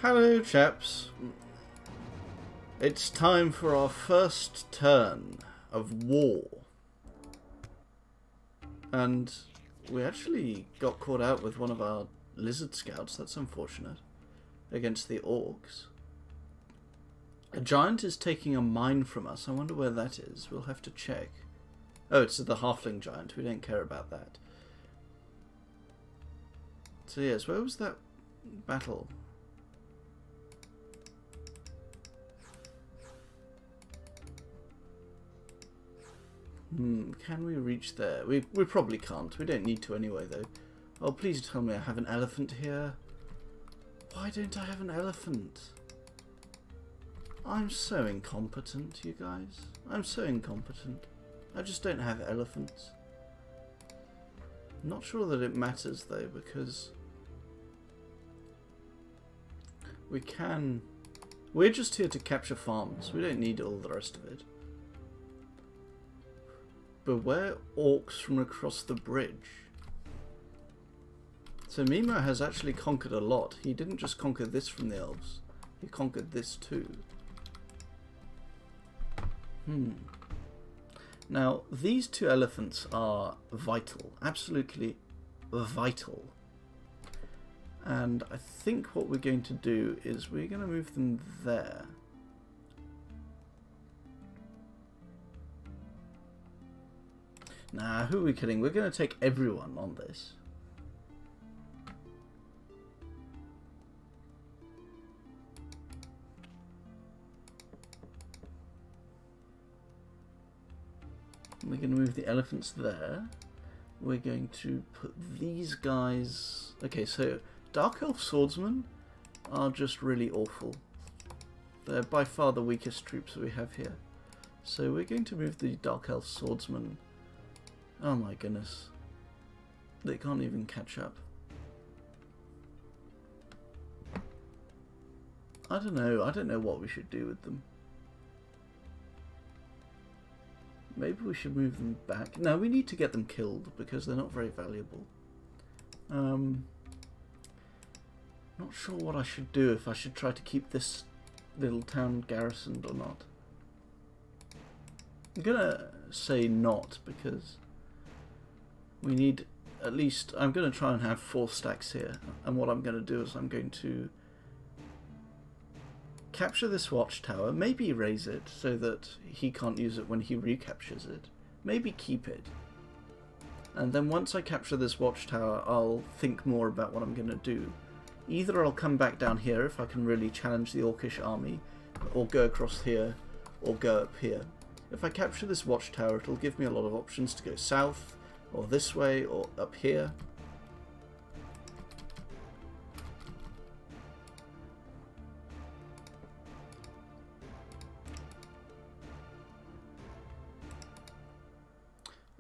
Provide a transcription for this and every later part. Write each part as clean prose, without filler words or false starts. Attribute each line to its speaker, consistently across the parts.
Speaker 1: Hello, chaps. It's time for our first turn of war. And we actually got caught out with one of our lizard scouts. That's unfortunate. Against the orcs. A giant is taking a mine from us. I wonder where that is. We'll have to check. Oh, it's the halfling giant. We don't care about that. So yes, where was that battle? Can we reach there? We probably can't. We don't need to anyway, though. Oh, please tell me I have an elephant here. Why don't I have an elephant? I'm so incompetent, you guys. I'm so incompetent. I just don't have elephants. Not sure that it matters, though, because we can... We're just here to capture farms. We don't need all the rest of it. Beware orcs from across the bridge. So Mimo has actually conquered a lot. He didn't just conquer this from the elves. He conquered this too. Now, these two elephants are vital. Absolutely vital. And I think what we're going to do is we're going to move them there. Nah, who are we kidding? We're going to take everyone on this. We're going to move the elephants there. We're going to put these guys... Okay, so Dark Elf Swordsmen are just really awful. They're by far the weakest troops we have here. So we're going to move the Dark Elf Swordsmen. Oh my goodness. They can't even catch up. I don't know what we should do with them. Maybe we should move them back. No, we need to get them killed because they're not very valuable. Not sure what I should do, if I should try to keep this little town garrisoned or not. I'm gonna say not because we need at least... I'm going to try and have 4 stacks here. And what I'm going to do is I'm going to capture this watchtower. Maybe raise it so that he can't use it when he recaptures it. Maybe keep it. And then once I capture this watchtower, I'll think more about what I'm going to do. Either I'll come back down here if I can really challenge the Orcish army, or go across here, or go up here. If I capture this watchtower, it'll give me a lot of options to go south, or this way, or up here.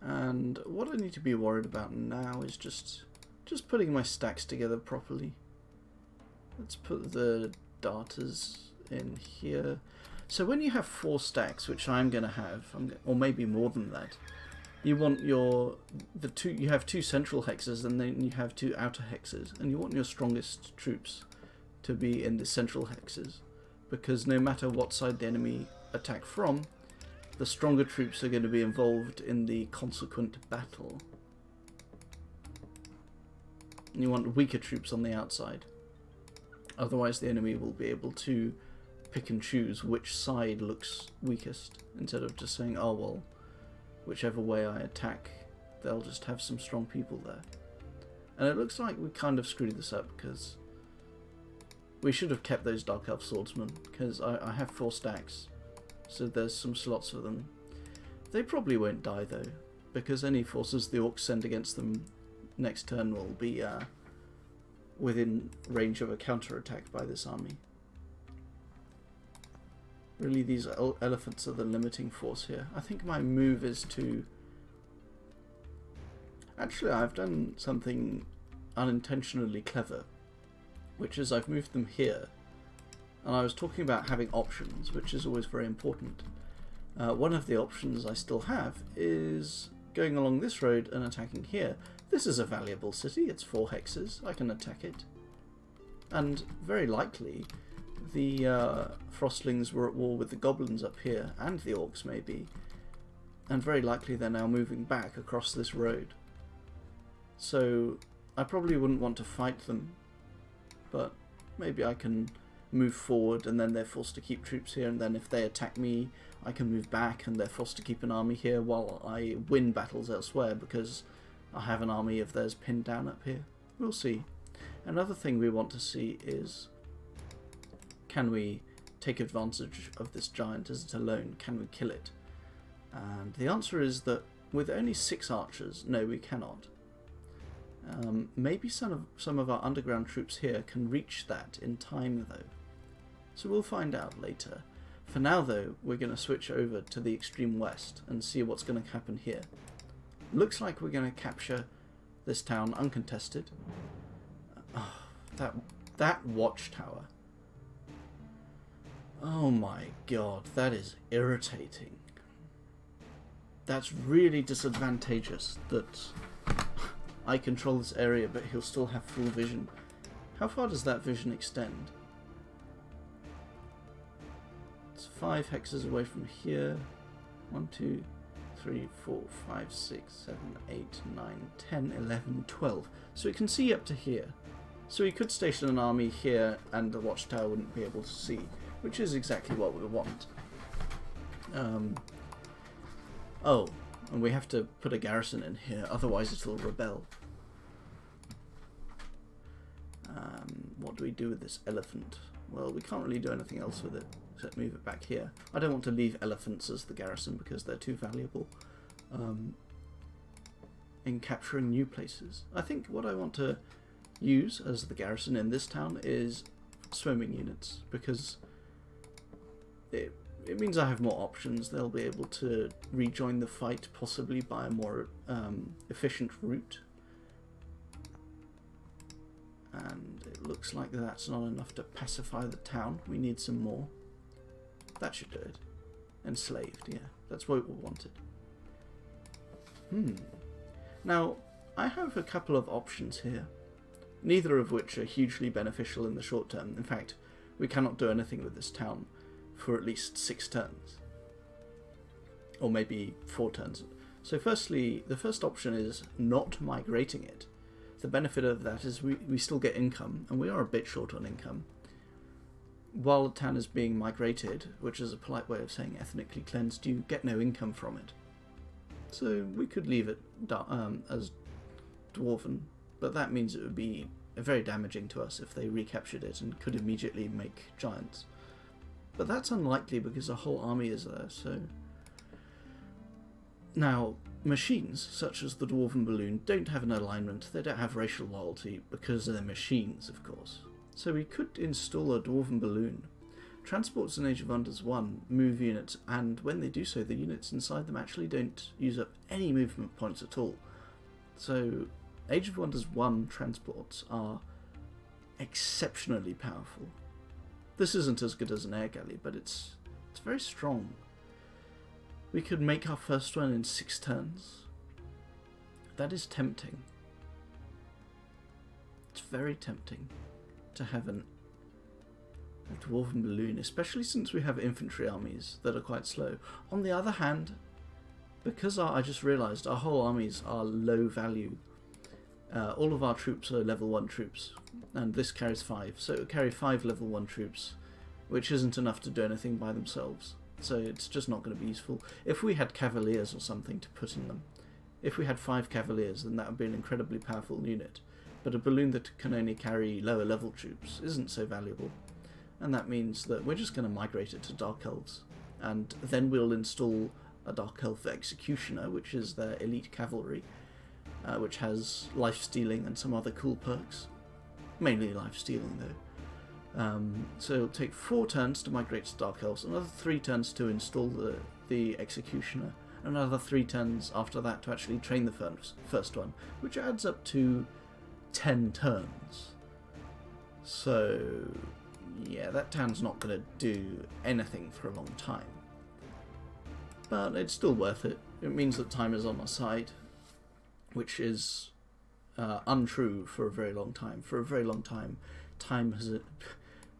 Speaker 1: And what I need to be worried about now is just putting my stacks together properly. Let's put the darters in here. So when you have 4 stacks, which I'm going to have, or maybe more than that, you want you have 2 central hexes and then you have 2 outer hexes, and you want your strongest troops to be in the central hexes, because no matter what side the enemy attack from, the stronger troops are going to be involved in the consequent battle. And you want weaker troops on the outside, otherwise the enemy will be able to pick and choose which side looks weakest, instead of just saying, oh well, whichever way I attack, they'll just have some strong people there. And it looks like we kind of screwed this up, because we should have kept those Dark Elf Swordsmen, because I have 4 stacks, so there's some slots for them. They probably won't die though, because any forces the Orcs send against them next turn will be within range of a counter-attack by this army. Really, these elephants are the limiting force here. I think my move is to... Actually, I've done something unintentionally clever, which is I've moved them here. And I was talking about having options, which is always very important. One of the options I still have is going along this road and attacking here. This is a valuable city. It's 4 hexes. I can attack it. And very likely the Frostlings were at war with the goblins up here, and the orcs maybe, and very likely they're now moving back across this road. So I probably wouldn't want to fight them, but maybe I can move forward and then they're forced to keep troops here, and then if they attack me I can move back and they're forced to keep an army here while I win battles elsewhere because I have an army of theirs pinned down up here. We'll see. Another thing we want to see is, can we take advantage of this giant as it alone? Can we kill it? And the answer is that with only 6 archers, no, we cannot. Maybe some of our underground troops here can reach that in time though. So we'll find out later. For now though, we're going to switch over to the extreme west and see what's going to happen here. Looks like we're going to capture this town uncontested. That watchtower. Oh my god, that is irritating. That's really disadvantageous that I control this area but he'll still have full vision. How far does that vision extend? It's 5 hexes away from here. 1, 2, 3, 4, 5, 6, 7, 8, 9, 10, 11, 12. So it can see up to here. So we could station an army here and the watchtower wouldn't be able to see, which is exactly what we want. Oh, and we have to put a garrison in here, otherwise it'll rebel. What do we do with this elephant? Well, we can't really do anything else with it except move it back here. I don't want to leave elephants as the garrison because they're too valuable in capturing new places. I think what I want to use as the garrison in this town is swimming units, because it means I have more options. They'll be able to rejoin the fight possibly by a more efficient route. And it looks like that's not enough to pacify the town. We need some more. That should do it. Enslaved, yeah. That's what we wanted. Now, I have a couple of options here, neither of which are hugely beneficial in the short term. In fact, we cannot do anything with this town for at least 6 turns. Or maybe 4 turns. So firstly, the first option is not migrating it. The benefit of that is we still get income, and we are a bit short on income. While the town is being migrated, which is a polite way of saying ethnically cleansed, you get no income from it. So we could leave it as dwarven, but that means it would be very damaging to us if they recaptured it and could immediately make giants. But that's unlikely because a whole army is there, so... Now, machines, such as the Dwarven Balloon, don't have an alignment, they don't have racial loyalty, because they're machines, of course. So we could install a Dwarven Balloon. Transports in Age of Wonders 1 move units, and when they do so, the units inside them actually don't use up any movement points at all. So, Age of Wonders 1 transports are exceptionally powerful. This isn't as good as an air galley, but it's very strong. We could make our first one in 6 turns. That is tempting. It's very tempting to have a Dwarven Balloon, especially since we have infantry armies that are quite slow. On the other hand, because I just realised our whole armies are low value, all of our troops are level 1 troops, and this carries 5, so it would carry 5 level 1 troops, which isn't enough to do anything by themselves. So it's just not going to be useful. If we had cavaliers or something to put in them, if we had 5 cavaliers, then that would be an incredibly powerful unit. But a balloon that can only carry lower level troops isn't so valuable. And that means that we're just going to migrate it to Dark Elves. And then we'll install a Dark Elf Executioner, which is their elite cavalry, which has life stealing and some other cool perks. Mainly life stealing though. So it'll take 4 turns to migrate to Dark Elves, another 3 turns to install the Executioner, another 3 turns after that to actually train the first one, which adds up to 10 turns. So yeah, that town's not going to do anything for a long time. But it's still worth it. It means that time is on our side, which is untrue for a very long time. For a very long time, time has,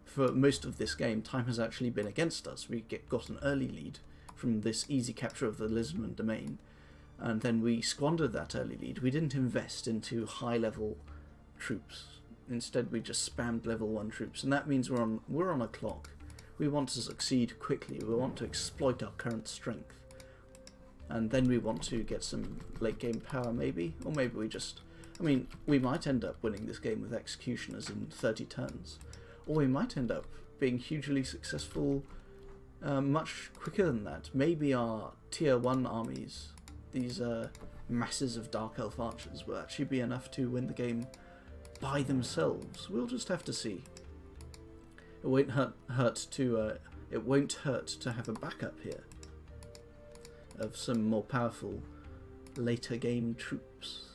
Speaker 1: for most of this game, time has actually been against us. We got an early lead from this easy capture of the Lisbon domain, and then we squandered that early lead. We didn't invest into high-level troops. Instead, we just spammed level 1 troops, and that means we're on a clock. We want to succeed quickly. We want to exploit our current strength. And then we want to get some late game power maybe, or maybe we just, I mean, we might end up winning this game with executioners in 30 turns, or we might end up being hugely successful much quicker than that. Maybe our tier 1 armies, these masses of Dark Elf archers, will actually be enough to win the game by themselves. We'll just have to see. It won't hurt to have a backup here of some more powerful later game troops.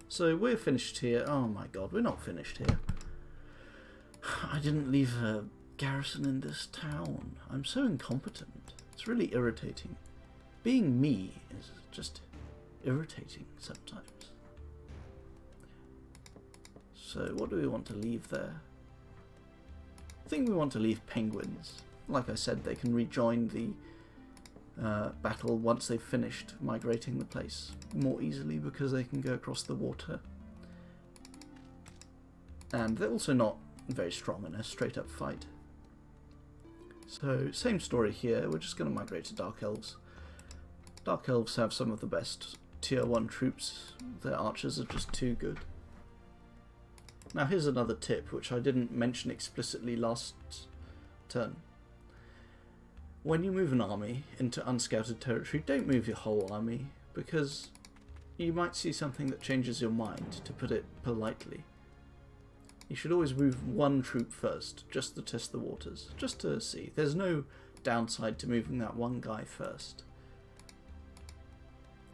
Speaker 1: So we're finished here. Oh my god, we're not finished here. I didn't leave a garrison in this town. I'm so incompetent. It's really irritating. Being me is just irritating sometimes. So what do we want to leave there? I think we want to leave penguins. Like I said, they can rejoin the battle once they've finished migrating the place more easily because they can go across the water. And they're also not very strong in a straight up fight. So same story here, we're just going to migrate to Dark Elves. Dark Elves have some of the best tier 1 troops, their archers are just too good. Now here's another tip which I didn't mention explicitly last turn. When you move an army into unscouted territory, don't move your whole army, because you might see something that changes your mind, to put it politely. You should always move one troop first, just to test the waters, just to see. There's no downside to moving that one guy first.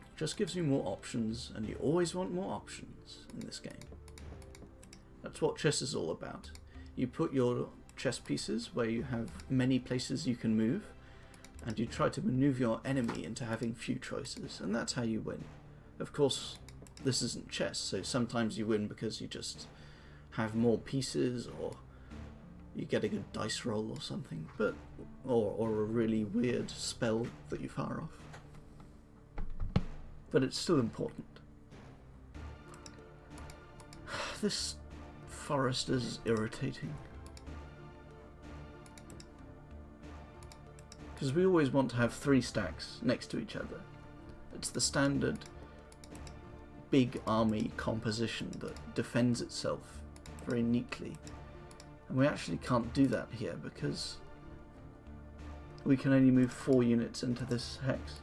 Speaker 1: It just gives you more options, and you always want more options in this game. That's what chess is all about. You put your chess pieces where you have many places you can move, and you try to maneuver your enemy into having few choices, and that's how you win. Of course, this isn't chess, so sometimes you win because you just have more pieces, or you get a good dice roll or something, but or a really weird spell that you fire off. But it's still important. This forest is irritating. Because we always want to have 3 stacks next to each other. It's the standard big army composition that defends itself very neatly. And we actually can't do that here because we can only move 4 units into this hex.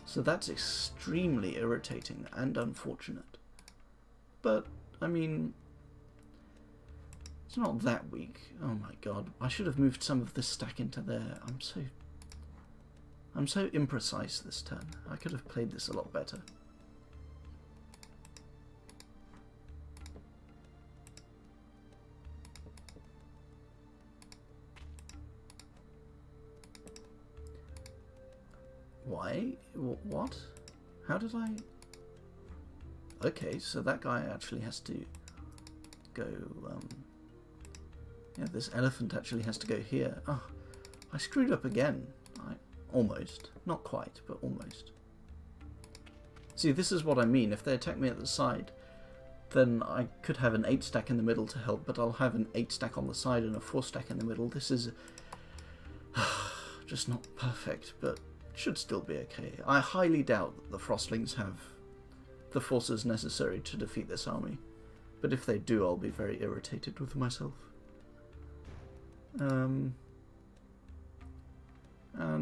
Speaker 1: So that's extremely irritating and unfortunate. But, I mean, it's not that weak. Oh my god, I should have moved some of this stack into there. I'm so imprecise this turn. I could have played this a lot better. Why? What? How did I... Okay, so that guy actually has to go, yeah, this elephant actually has to go here. Oh, I screwed up again. Almost. Not quite, but almost. See, this is what I mean. If they attack me at the side, then I could have an 8 stack in the middle to help, but I'll have an 8 stack on the side and a 4 stack in the middle. This is just not perfect, but should still be okay. I highly doubt that the Frostlings have the forces necessary to defeat this army, but if they do, I'll be very irritated with myself. And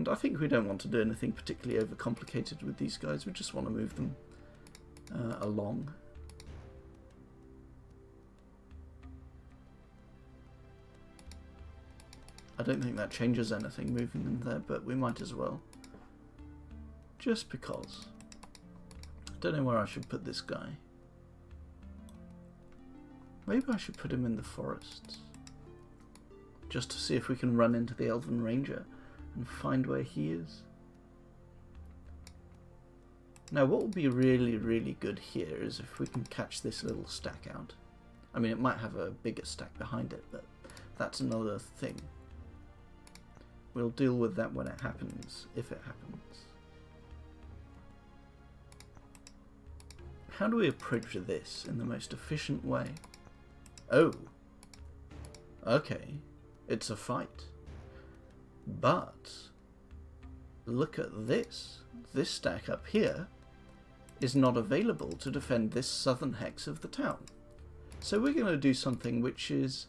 Speaker 1: I think we don't want to do anything particularly overcomplicated with these guys. We just want to move them along. I don't think that changes anything moving them there, but we might as well. Just because. I don't know where I should put this guy. Maybe I should put him in the forests. Just to see if we can run into the Elven Ranger and find where he is. Now what would be really, really good here is if we can catch this little stack out. I mean, it might have a bigger stack behind it, but that's another thing. We'll deal with that when it happens, if it happens. How do we approach this in the most efficient way? Oh. Okay. It's a fight. But look at this. This stack up here is not available to defend this southern hex of the town. So we're going to do something which is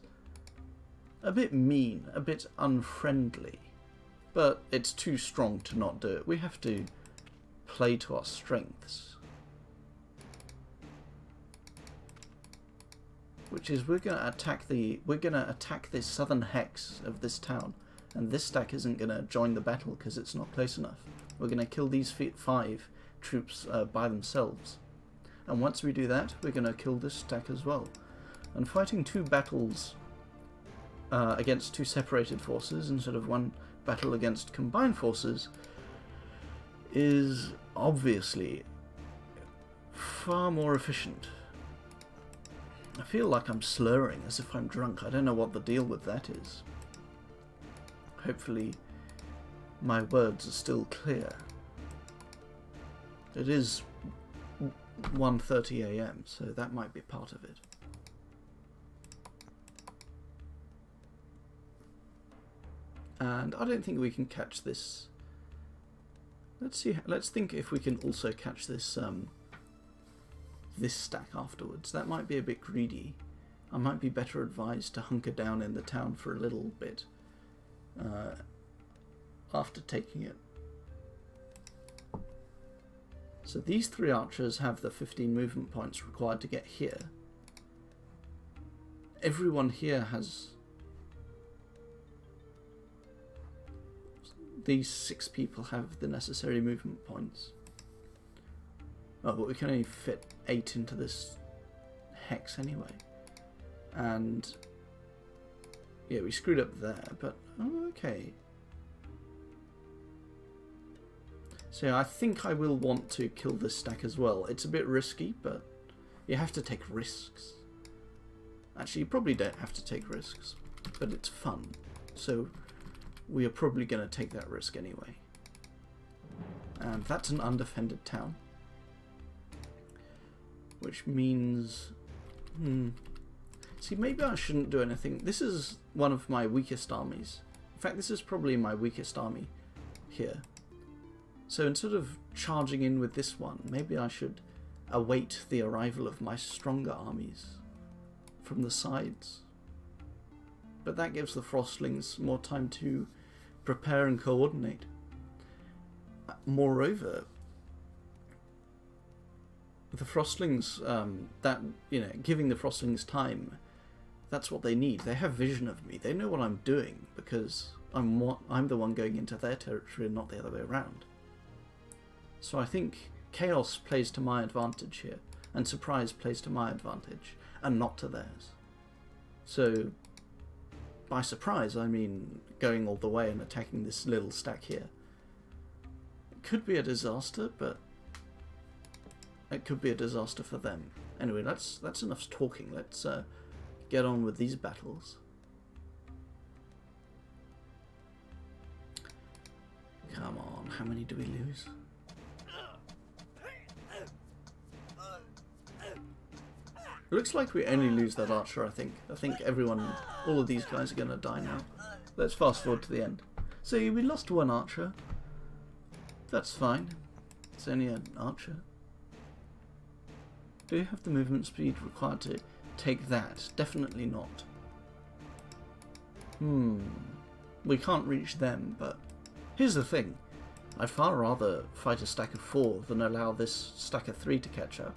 Speaker 1: a bit mean, a bit unfriendly, but it's too strong to not do it. We have to play to our strengths, which is we're going to attack this southern hex of this town, and this stack isn't going to join the battle because it's not close enough. We're going to kill these 5 troops by themselves, and once we do that, we're going to kill this stack as well. And fighting 2 battles against 2 separated forces instead of 1 battle against combined forces is obviously far more efficient. I feel like I'm slurring as if I'm drunk. I don't know what the deal with that is. Hopefully my words are still clear. It is 1:30 AM, so that might be part of it. And I don't think we can catch this. Let's see. Let's think if we can also catch this this stack afterwards. That might be a bit greedy. I might be better advised to hunker down in the town for a little bit after taking it. So these 3 archers have the 15 movement points required to get here. Everyone here has... These 6 people have the necessary movement points. Oh, but we can only fit 8 into this hex anyway. And... yeah, we screwed up there, but... oh, okay. So I think I will want to kill this stack as well. It's a bit risky, but you have to take risks. Actually, you probably don't have to take risks, but it's fun. So we are probably going to take that risk anyway. And that's an undefended town. Which means... see, maybe I shouldn't do anything. This is one of my weakest armies. In fact, this is probably my weakest army here. So instead of charging in with this one, maybe I should await the arrival of my stronger armies from the sides. But that gives the Frostlings more time to prepare and coordinate. Moreover, the Frostlings, giving the Frostlings time, that's what they need. They have vision of me. They know what I'm doing because I'm the one going into their territory and not the other way around. So I think chaos plays to my advantage here, and surprise plays to my advantage, and not to theirs. So, by surprise, I mean going all the way and attacking this little stack here. It could be a disaster, but it could be a disaster for them. Anyway, that's enough talking. Let's get on with these battles. Come on, how many do we lose? It looks like we only lose that archer, I think. I think all of these guys are going to die now. Let's fast forward to the end. So we lost 1 archer. That's fine. It's only an archer. Do you have the movement speed required to take that? Definitely not. We can't reach them, but here's the thing. I'd far rather fight a stack of 4 than allow this stack of 3 to catch up.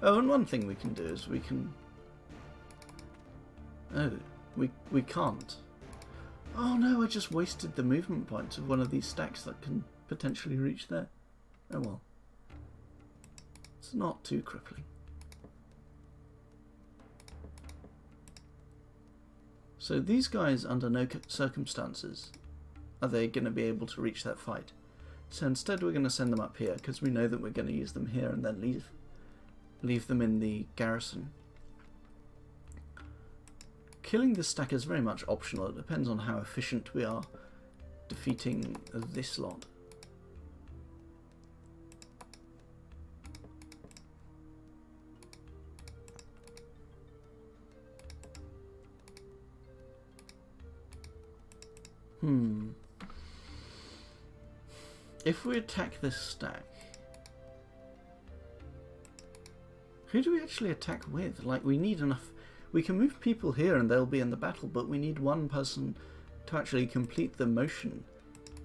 Speaker 1: Oh, and one thing we can do is we can... oh, we can't. Oh no, I just wasted the movement points of one of these stacks that can potentially reach there. Oh well. It's not too crippling. So these guys, under no circumstances, are they going to be able to reach that fight. So instead we're going to send them up here, because we know that we're going to use them here and then leave them in the garrison. Killing this stack is very much optional. It depends on how efficient we are defeating this lot. If we attack this stack, who do we actually attack with? Like, we need enough. We can move people here and they'll be in the battle, but we need one person to actually complete the motion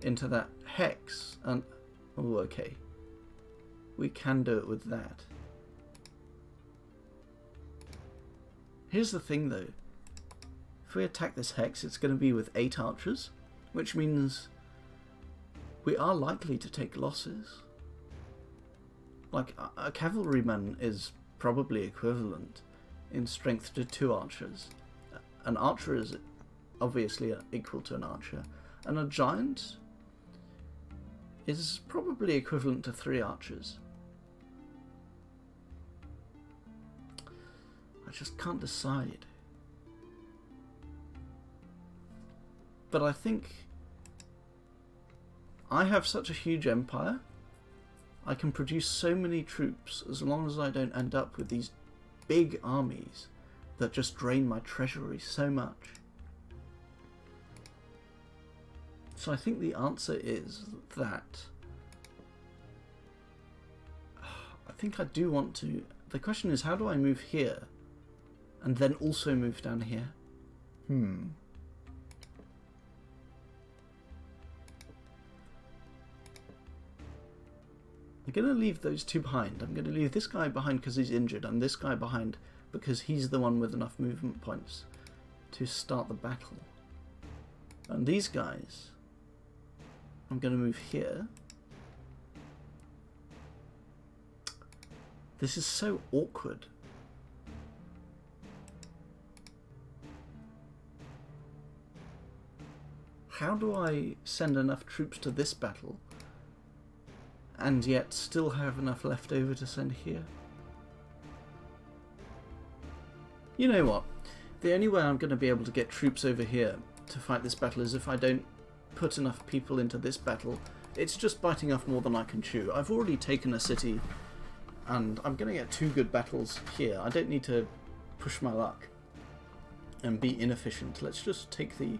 Speaker 1: into that hex. And oh, okay, we can do it with that. Here's the thing though, if we attack this hex, it's going to be with 8 archers, which means we are likely to take losses. Like, a cavalryman is probably equivalent in strength to 2 archers. An archer is obviously equal to an archer, and a giant is probably equivalent to 3 archers. I just can't decide. But I think I have such a huge empire, I can produce so many troops as long as I don't end up with these big armies that just drain my treasury so much. So I think the answer is that I think I do want to. The question is, how do I move here and then also move down here? I'm going to leave those 2 behind. I'm going to leave this guy behind because he's injured, and this guy behind because he's the one with enough movement points to start the battle. And these guys, I'm going to move here. This is so awkward. How do I send enough troops to this battle and yet still have enough left over to send here? You know what? The only way I'm going to be able to get troops over here to fight this battle is if I don't put enough people into this battle. It's just biting off more than I can chew. I've already taken a city and I'm going to get 2 good battles here. I don't need to push my luck and be inefficient. Let's just take the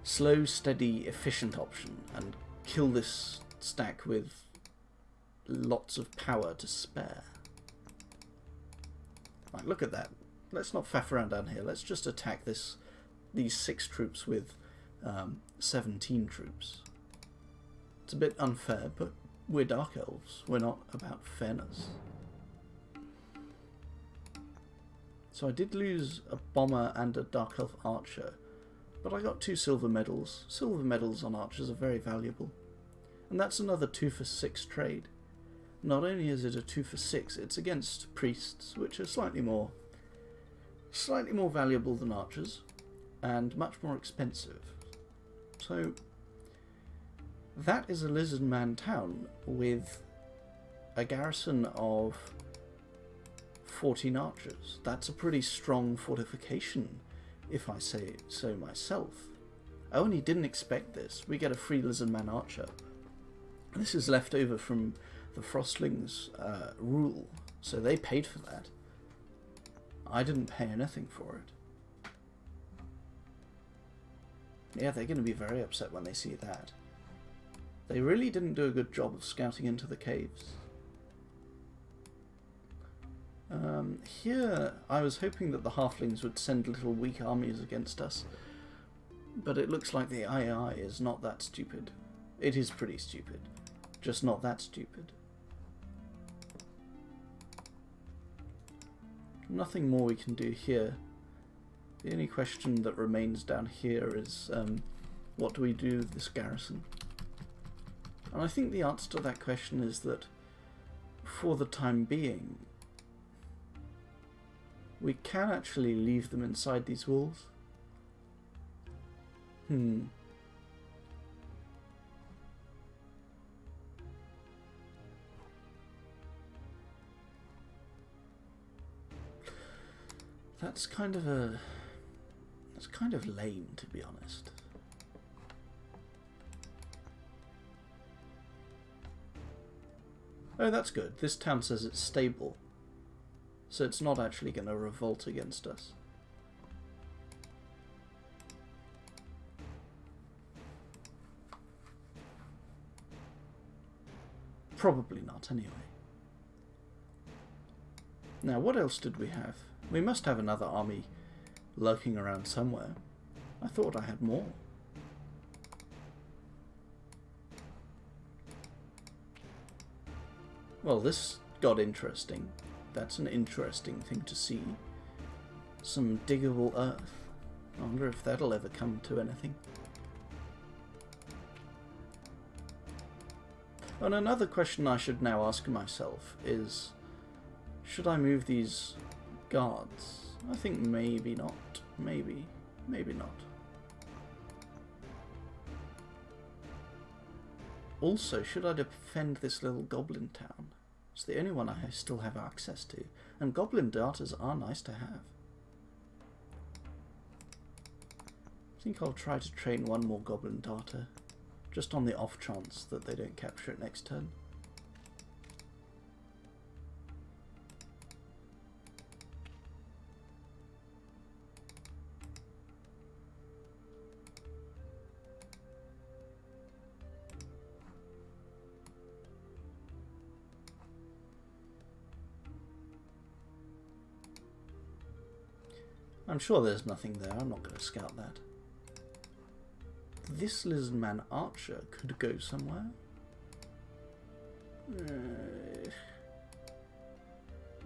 Speaker 1: slow, steady, efficient option and kill this stack with lots of power to spare. Right, look at that. Let's not faff around down here. Let's just attack these 6 troops with 17 troops. It's a bit unfair, but we're Dark Elves. We're not about fairness. So I did lose a bomber and a Dark Elf archer, but I got 2 silver medals. Silver medals on archers are very valuable. And that's another 2 for 6 trade. Not only is it a 2 for 6, it's against priests, which are slightly more valuable than archers, and much more expensive. So that is a Lizardman town with a garrison of 14 archers. That's a pretty strong fortification, if I say so myself. I only didn't expect this. We get a free Lizardman archer. This is left over from the Frostlings' rule, so they paid for that. I didn't pay anything for it. Yeah, they're going to be very upset when they see that. They really didn't do a good job of scouting into the caves. Here, I was hoping that the Halflings would send little weak armies against us, but it looks like the AI is not that stupid. It is pretty stupid, just not that stupid. Nothing more we can do here. The only question that remains down here is what do we do with this garrison? And I think the answer to that question is that for the time being we can actually leave them inside these walls. That's kind of lame, to be honest. Oh, that's good. This town says it's stable. So it's not actually going to revolt against us. Probably not, anyway. Now, what else did we have? We must have another army lurking around somewhere. I thought I had more. Well, this got interesting. That's an interesting thing to see. Some diggable earth. I wonder if that'll ever come to anything. And another question I should now ask myself is, should I move these guards? I think maybe not. Maybe not. Also, should I defend this little goblin town? It's the only one I still have access to. And goblin darters are nice to have. I think I'll try to train one more goblin darter. Just on the off chance that they don't capture it next turn. I'm sure there's nothing there. I'm not going to scout that. This lizardman archer could go somewhere.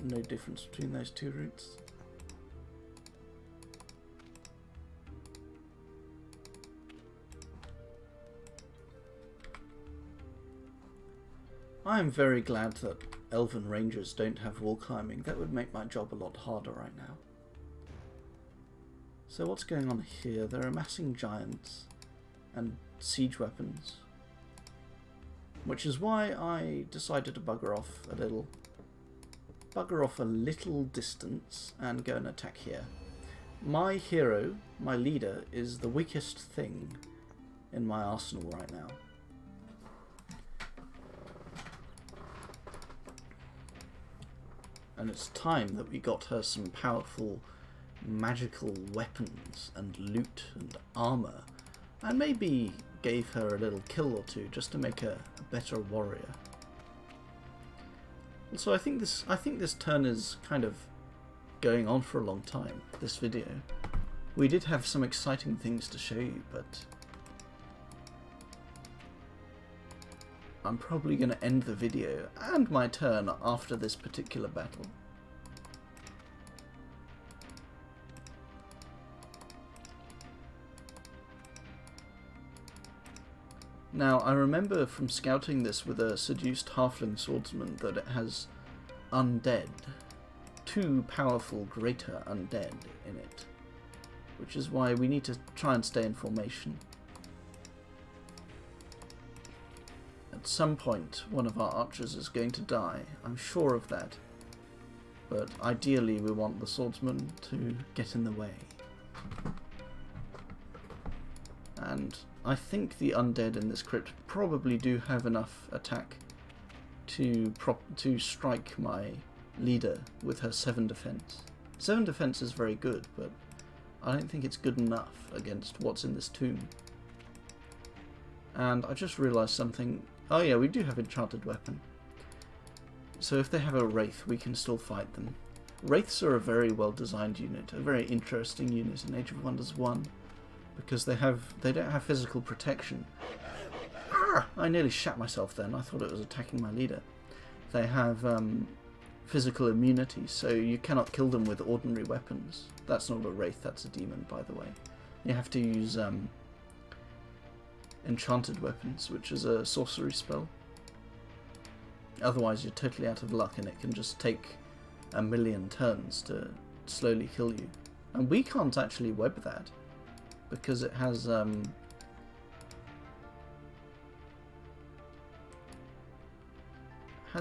Speaker 1: No difference between those two routes. I am very glad that elven rangers don't have wall climbing. That would make my job a lot harder right now. So what's going on here? They're amassing giants and siege weapons, which is why I decided to bugger off a little distance and go and attack here. My hero, my leader, is the weakest thing in my arsenal right now. And it's time that we got her some powerful magical weapons and loot and armor, and maybe gave her a little kill or two just to make her a better warrior. Also, I think this turn is kind of going on for a long time, this video. We did have some exciting things to show you, but I'm probably going to end the video and my turn after this particular battle. Now, I remember from scouting this with a seduced halfling swordsman that it has undead, 2 powerful greater undead in it, which is why we need to try and stay in formation. At some point, one of our archers is going to die, I'm sure of that, but ideally we want the swordsman to get in the way. And I think the undead in this crypt probably do have enough attack to strike my leader with her 7 defense. 7 defense is very good, but I don't think it's good enough against what's in this tomb. And I just realised something. Oh yeah, we do have enchanted weapon. So if they have a wraith, we can still fight them. Wraiths are a very well designed unit, a very interesting unit in Age of Wonders 1. Because they don't have physical protection. Ah, I nearly shat myself then. I thought it was attacking my leader. They have physical immunity, so you cannot kill them with ordinary weapons. That's not a wraith, that's a demon, by the way. You have to use enchanted weapons, which is a sorcery spell. Otherwise you're totally out of luck and it can just take a million turns to slowly kill you. And we can't actually web that, because it has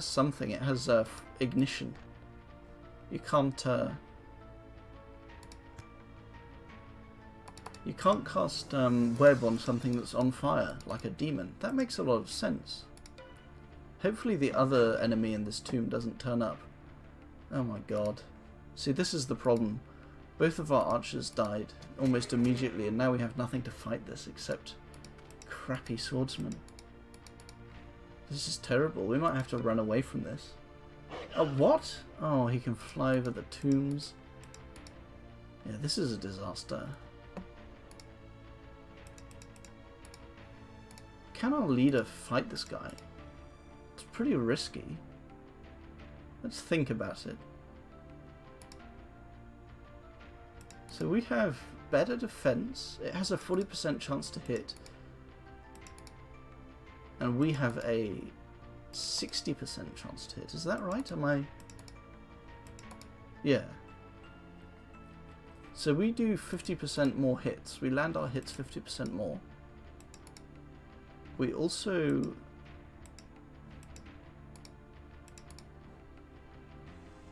Speaker 1: something. It has ignition. You can't You can't cast web on something that's on fire, like a demon. That makes a lot of sense. Hopefully the other enemy in this tomb doesn't turn up. Oh my god. See, this is the problem. Both of our archers died almost immediately, and now we have nothing to fight this except crappy swordsmen. This is terrible. We might have to run away from this. Oh, what? Oh, he can fly over the tombs. Yeah, this is a disaster. Can our leader fight this guy? It's pretty risky. Let's think about it. So we have better defense. It has a 40% chance to hit. And we have a 60% chance to hit. Is that right? Am I... Yeah. So we do 50% more hits. We land our hits 50% more. We also...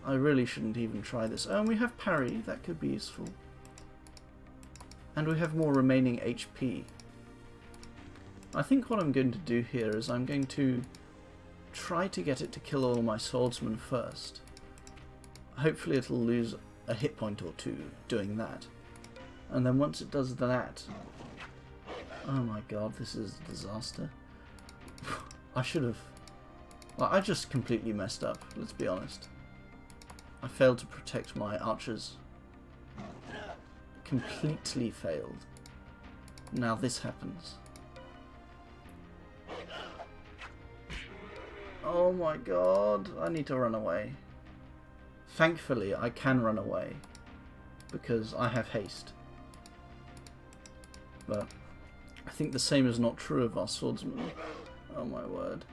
Speaker 1: I really shouldn't even try this. Oh, and we have parry. That could be useful. And we have more remaining HP. I think what I'm going to do here is I'm going to try to get it to kill all my swordsmen first. Hopefully it'll lose a hit point or two doing that. And then once it does that... Oh my god, this is a disaster. I should have... Well, I just completely messed up, let's be honest. I failed to protect my archers. Completely failed. Now this happens. Oh my god, I need to run away. Thankfully, I can run away because I have haste. But I think the same is not true of our swordsmen. Oh my word.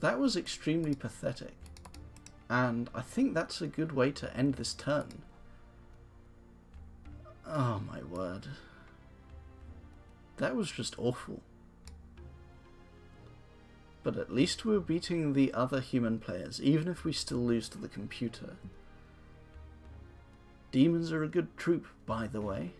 Speaker 1: That was extremely pathetic, and I think that's a good way to end this turn. Oh my word. That was just awful. But at least we're beating the other human players, even if we still lose to the computer. Demons are a good troop, by the way.